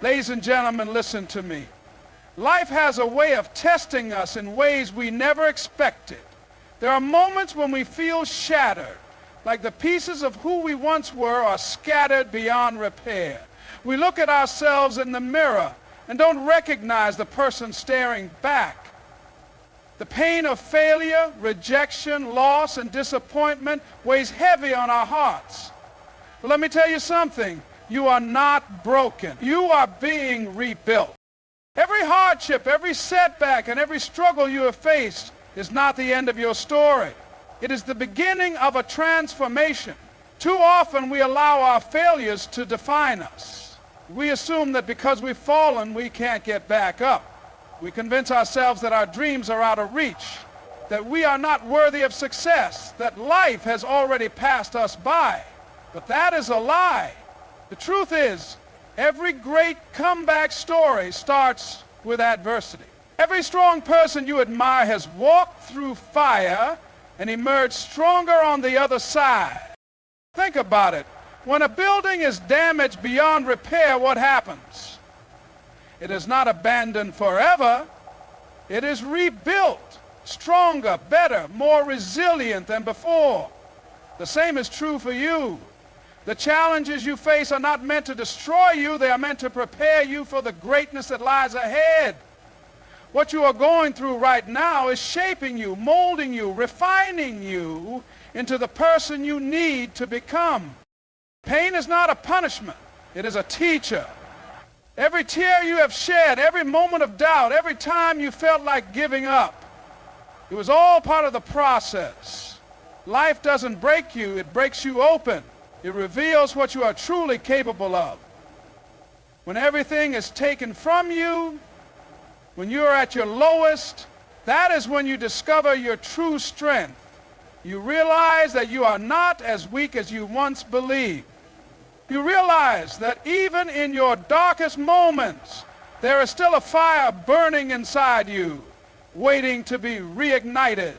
Ladies and gentlemen, listen to me. Life has a way of testing us in ways we never expected. There are moments when we feel shattered, like the pieces of who we once were are scattered beyond repair. We look at ourselves in the mirror and don't recognize the person staring back. The pain of failure, rejection, loss, and disappointment weighs heavy on our hearts. But let me tell you something. You are not broken. You are being rebuilt. Every hardship, every setback, and every struggle you have faced is not the end of your story. It is the beginning of a transformation. Too often we allow our failures to define us. We assume that because we've fallen, we can't get back up. We convince ourselves that our dreams are out of reach, that we are not worthy of success, that life has already passed us by. But that is a lie. The truth is, every great comeback story starts with adversity. Every strong person you admire has walked through fire and emerged stronger on the other side. Think about it. When a building is damaged beyond repair, what happens? It is not abandoned forever. It is rebuilt, stronger, better, more resilient than before. The same is true for you. The challenges you face are not meant to destroy you. They are meant to prepare you for the greatness that lies ahead. What you are going through right now is shaping you, molding you, refining you into the person you need to become. Pain is not a punishment. It is a teacher. Every tear you have shed, every moment of doubt, every time you felt like giving up, it was all part of the process. Life doesn't break you, it breaks you open. It reveals what you are truly capable of. When everything is taken from you, when you are at your lowest, that is when you discover your true strength. You realize that you are not as weak as you once believed. You realize that even in your darkest moments, there is still a fire burning inside you, waiting to be reignited.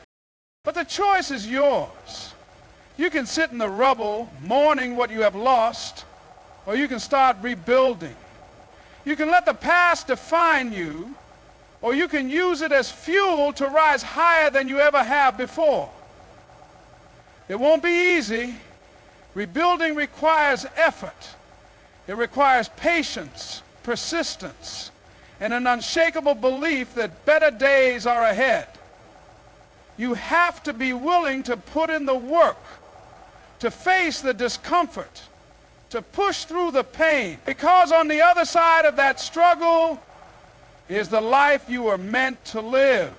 But the choice is yours. You can sit in the rubble, mourning what you have lost, or you can start rebuilding. You can let the past define you, or you can use it as fuel to rise higher than you ever have before. It won't be easy. Rebuilding requires effort. It requires patience, persistence, and an unshakable belief that better days are ahead. You have to be willing to put in the work, to face the discomfort, to push through the pain, because on the other side of that struggle is the life you were meant to live.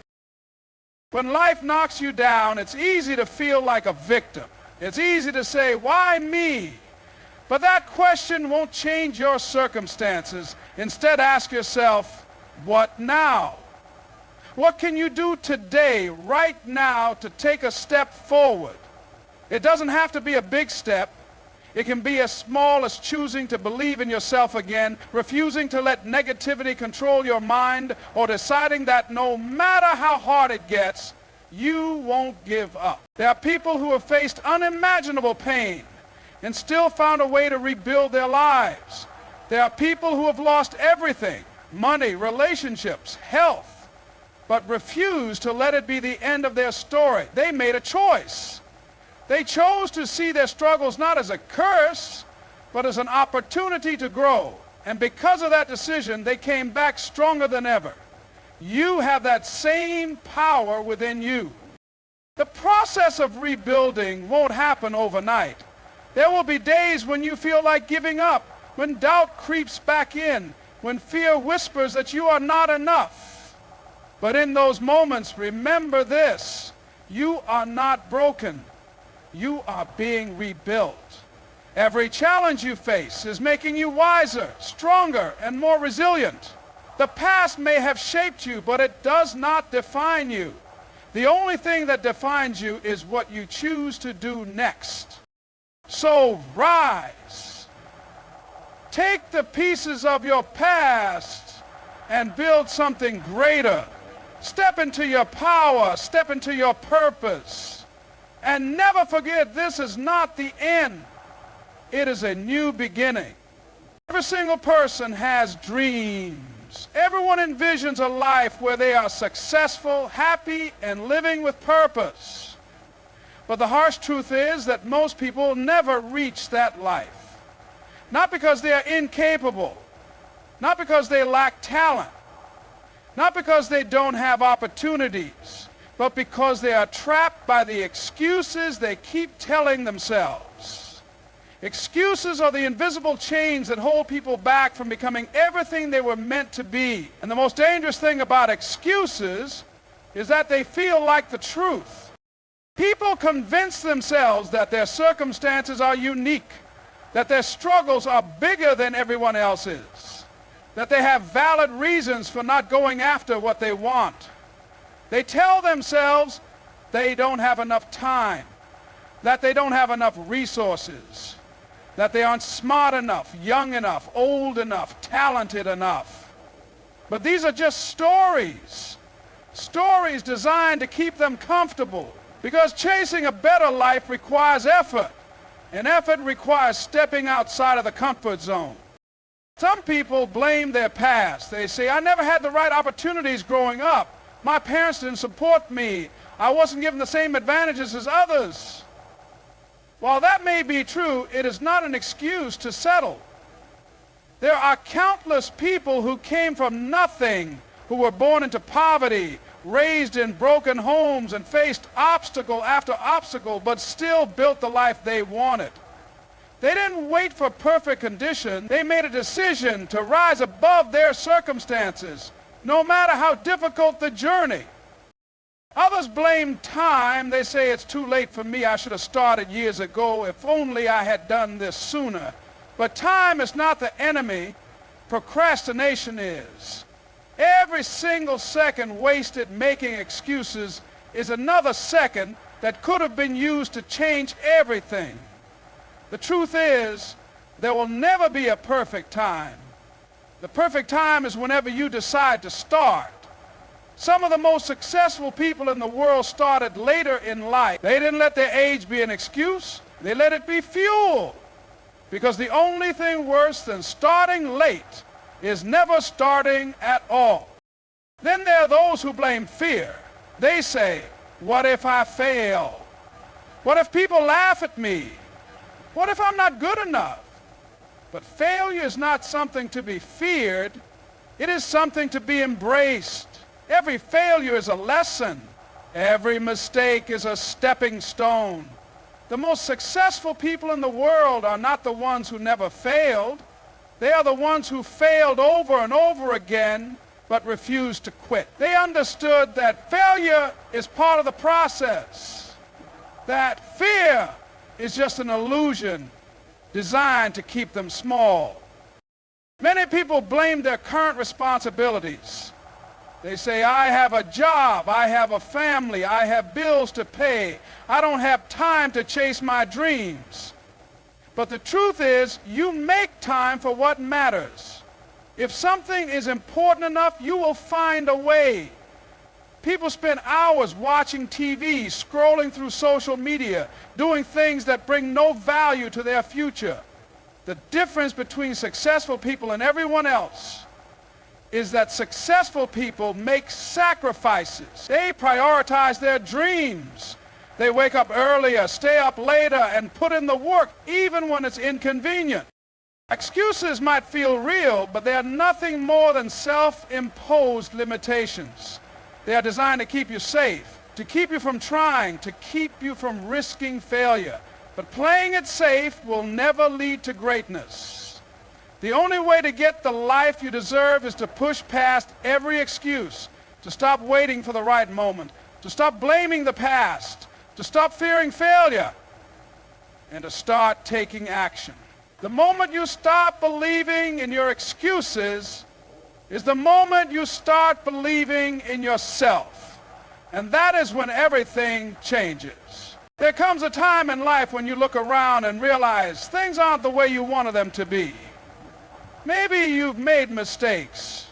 When life knocks you down, it's easy to feel like a victim. It's easy to say, why me? But that question won't change your circumstances. Instead, ask yourself, what now? What can you do today, right now, to take a step forward? It doesn't have to be a big step. It can be as small as choosing to believe in yourself again, refusing to let negativity control your mind, or deciding that no matter how hard it gets, you won't give up. There are people who have faced unimaginable pain and still found a way to rebuild their lives. There are people who have lost everything, money, relationships, health, but refuse to let it be the end of their story. They made a choice. They chose to see their struggles not as a curse, but as an opportunity to grow. And because of that decision, they came back stronger than ever. You have that same power within you. The process of rebuilding won't happen overnight. There will be days when you feel like giving up, when doubt creeps back in, when fear whispers that you are not enough. But in those moments, remember this: you are not broken. You are being rebuilt. Every challenge you face is making you wiser, stronger, and more resilient. The past may have shaped you, but it does not define you. The only thing that defines you is what you choose to do next. So rise. Take the pieces of your past and build something greater. Step into your power. Step into your purpose. And never forget, this is not the end. It is a new beginning. Every single person has dreams. Everyone envisions a life where they are successful, happy, and living with purpose. But the harsh truth is that most people never reach that life. Not because they are incapable, not because they lack talent, not because they don't have opportunities, but because they are trapped by the excuses they keep telling themselves. Excuses are the invisible chains that hold people back from becoming everything they were meant to be. And the most dangerous thing about excuses is that they feel like the truth. People convince themselves that their circumstances are unique, that their struggles are bigger than everyone else's, that they have valid reasons for not going after what they want. They tell themselves they don't have enough time, that they don't have enough resources, that they aren't smart enough, young enough, old enough, talented enough. But these are just stories, stories designed to keep them comfortable, because chasing a better life requires effort, and effort requires stepping outside of the comfort zone. Some people blame their past. They say, I never had the right opportunities growing up. My parents didn't support me. I wasn't given the same advantages as others. While that may be true, it is not an excuse to settle. There are countless people who came from nothing, who were born into poverty, raised in broken homes, and faced obstacle after obstacle, but still built the life they wanted. They didn't wait for perfect condition. They made a decision to rise above their circumstances, no matter how difficult the journey. Others blame time. They say, it's too late for me. I should have started years ago. If only I had done this sooner. But time is not the enemy. Procrastination is. Every single second wasted making excuses is another second that could have been used to change everything. The truth is, there will never be a perfect time. The perfect time is whenever you decide to start. Some of the most successful people in the world started later in life. They didn't let their age be an excuse. They let it be fuel. Because the only thing worse than starting late is never starting at all. Then there are those who blame fear. They say, what if I fail? What if people laugh at me? What if I'm not good enough? But failure is not something to be feared. It is something to be embraced. Every failure is a lesson. Every mistake is a stepping stone. The most successful people in the world are not the ones who never failed. They are the ones who failed over and over again, but refused to quit. They understood that failure is part of the process, that fear is just an illusion designed to keep them small. Many people blame their current responsibilities. They say, I have a job, I have a family, I have bills to pay, I don't have time to chase my dreams. But the truth is, you make time for what matters. If something is important enough, you will find a way. People spend hours watching TV, scrolling through social media, doing things that bring no value to their future. The difference between successful people and everyone else is that successful people make sacrifices. They prioritize their dreams. They wake up earlier, stay up later, and put in the work, even when it's inconvenient. Excuses might feel real, but they are nothing more than self-imposed limitations. They are designed to keep you safe, to keep you from trying, to keep you from risking failure. But playing it safe will never lead to greatness. The only way to get the life you deserve is to push past every excuse, to stop waiting for the right moment, to stop blaming the past, to stop fearing failure, and to start taking action. The moment you stop believing in your excuses is the moment you start believing in yourself. And that is when everything changes. There comes a time in life when you look around and realize things aren't the way you wanted them to be. Maybe you've made mistakes.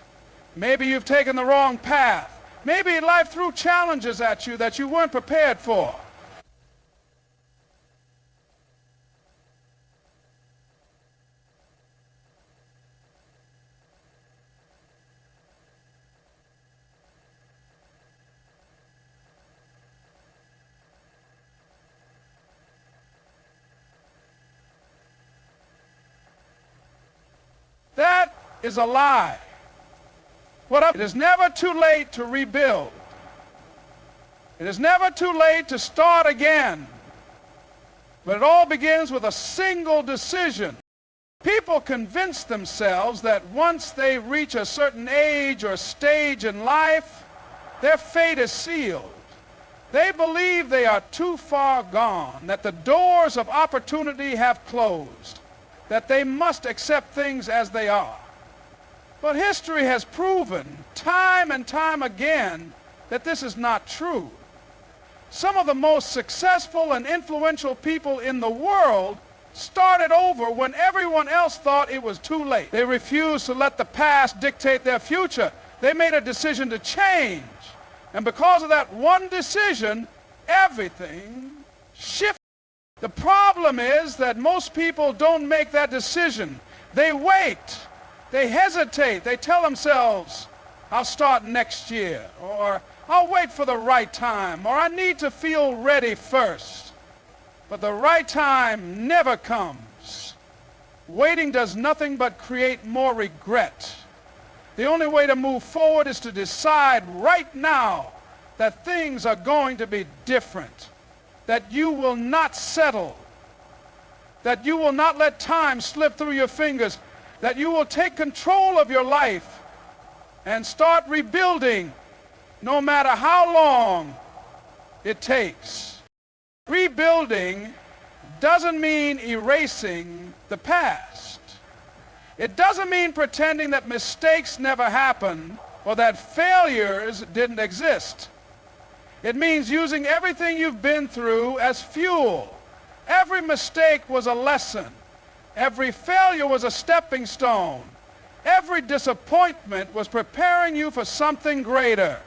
Maybe you've taken the wrong path. Maybe life threw challenges at you that you weren't prepared for. is a lie. It is never too late to rebuild. It is never too late to start again. But it all begins with a single decision. People convince themselves that once they reach a certain age or stage in life, their fate is sealed. They believe they are too far gone, that the doors of opportunity have closed, that they must accept things as they are. But history has proven time and time again that this is not true. Some of the most successful and influential people in the world started over when everyone else thought it was too late. They refused to let the past dictate their future. They made a decision to change. And because of that one decision, everything shifted. The problem is that most people don't make that decision. They wait. They hesitate. They tell themselves, I'll start next year, or I'll wait for the right time, or I need to feel ready first. But the right time never comes. Waiting does nothing but create more regret. The only way to move forward is to decide right now that things are going to be different, that you will not settle, that you will not let time slip through your fingers, that you will take control of your life and start rebuilding no matter how long it takes. Rebuilding doesn't mean erasing the past. It doesn't mean pretending that mistakes never happened or that failures didn't exist. It means using everything you've been through as fuel. Every mistake was a lesson. Every failure was a stepping stone. Every disappointment was preparing you for something greater.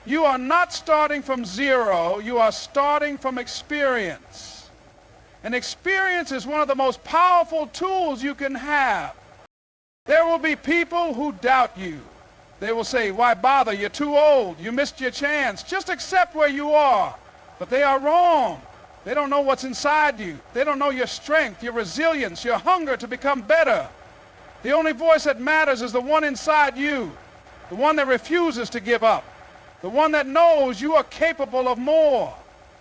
You are not starting from zero, you are starting from experience. And experience is one of the most powerful tools you can have. There will be people who doubt you. They will say, why bother? You're too old. You missed your chance. Just accept where you are. But they are wrong. They don't know what's inside you. They don't know your strength, your resilience, your hunger to become better. The only voice that matters is the one inside you, the one that refuses to give up, the one that knows you are capable of more.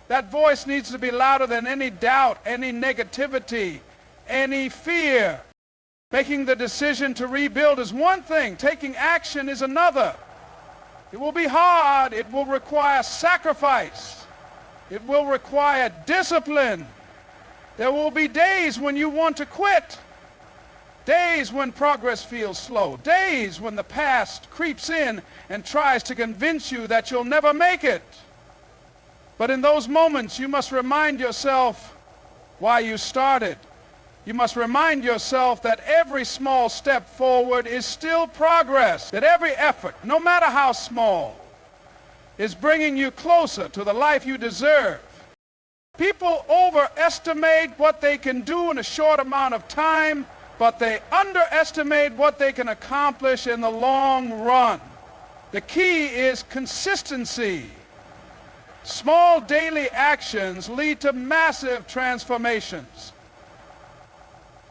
That voice needs to be louder than any doubt, any negativity, any fear. Making the decision to rebuild is one thing. Taking action is another. It will be hard. It will require sacrifice. It will require discipline. There will be days when you want to quit. Days when progress feels slow. Days when the past creeps in and tries to convince you that you'll never make it. But in those moments, you must remind yourself why you started. You must remind yourself that every small step forward is still progress. That every effort, no matter how small, is bringing you closer to the life you deserve. People overestimate what they can do in a short amount of time, but they underestimate what they can accomplish in the long run. The key is consistency. Small daily actions lead to massive transformations.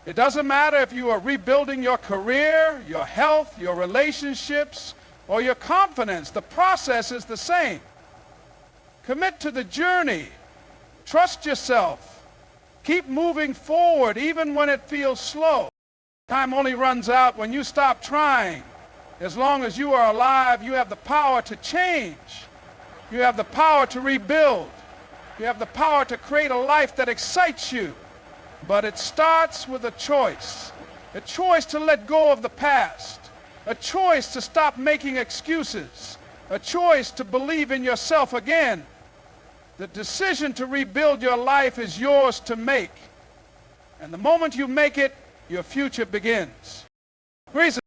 It doesn't matter if you are rebuilding your career, your health, your relationships, or your confidence. The process is the same. Commit to the journey. Trust yourself. Keep moving forward even when it feels slow. Time only runs out when you stop trying. As long as you are alive, you have the power to change. You have the power to rebuild. You have the power to create a life that excites you. But it starts with a choice to let go of the past, a choice to stop making excuses, a choice to believe in yourself again. The decision to rebuild your life is yours to make. And the moment you make it, your future begins. Reason